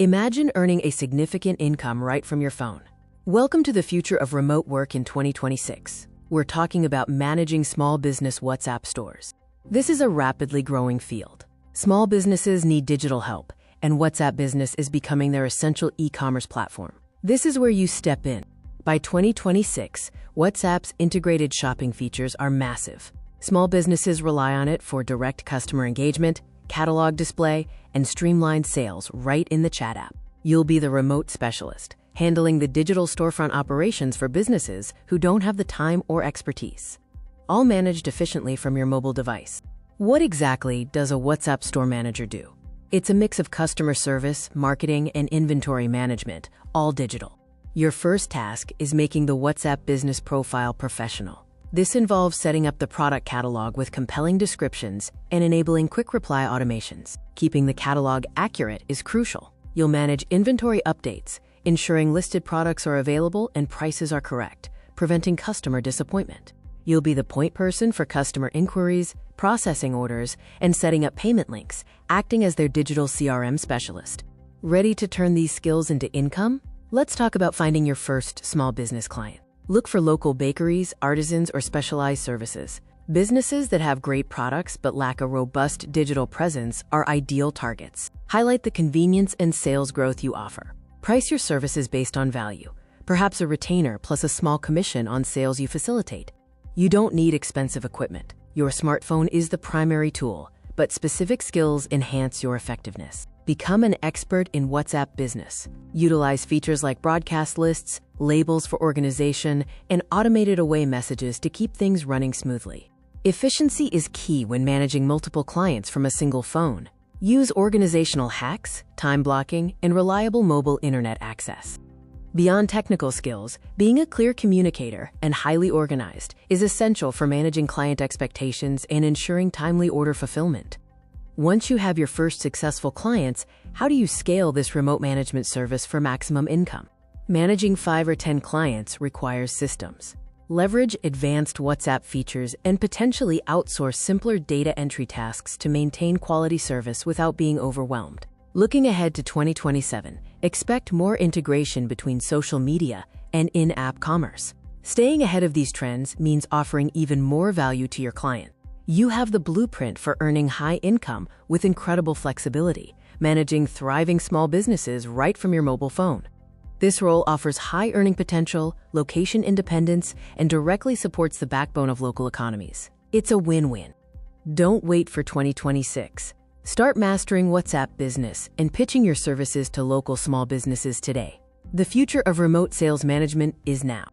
Imagine earning a significant income right from your phone. Welcome to the future of remote work in 2026. We're talking about managing small business WhatsApp stores. This is a rapidly growing field. Small businesses need digital help, and WhatsApp Business is becoming their essential e-commerce platform. This is where you step in. By 2026, WhatsApp's integrated shopping features are massive. Small businesses rely on it for direct customer engagement, catalog display, and streamlined sales right in the chat app. You'll be the remote specialist, handling the digital storefront operations for businesses who don't have the time or expertise. All managed efficiently from your mobile device. What exactly does a WhatsApp store manager do? It's a mix of customer service, marketing, and inventory management, all digital. Your first task is making the WhatsApp business profile professional. This involves setting up the product catalog with compelling descriptions and enabling quick reply automations. Keeping the catalog accurate is crucial. You'll manage inventory updates, ensuring listed products are available and prices are correct, preventing customer disappointment. You'll be the point person for customer inquiries, processing orders, and setting up payment links, acting as their digital CRM specialist. Ready to turn these skills into income? Let's talk about finding your first small business client. Look for local bakeries, artisans, or specialized services. Businesses that have great products but lack a robust digital presence are ideal targets. Highlight the convenience and sales growth you offer. Price your services based on value, perhaps a retainer plus a small commission on sales you facilitate. You don't need expensive equipment. Your smartphone is the primary tool, but specific skills enhance your effectiveness. Become an expert in WhatsApp Business. Utilize features like broadcast lists, labels for organization, and automated away messages to keep things running smoothly. Efficiency is key when managing multiple clients from a single phone. Use organizational hacks, time blocking, and reliable mobile internet access. Beyond technical skills, being a clear communicator and highly organized is essential for managing client expectations and ensuring timely order fulfillment. Once you have your first successful clients, how do you scale this remote management service for maximum income? Managing 5 or 10 clients requires systems. Leverage advanced WhatsApp features and potentially outsource simpler data entry tasks to maintain quality service without being overwhelmed. Looking ahead to 2027, expect more integration between social media and in-app commerce. Staying ahead of these trends means offering even more value to your client. You have the blueprint for earning high income with incredible flexibility, managing thriving small businesses right from your mobile phone. This role offers high earning potential, location independence, and directly supports the backbone of local economies. It's a win-win. Don't wait for 2026. Start mastering WhatsApp Business and pitching your services to local small businesses today. The future of remote sales management is now.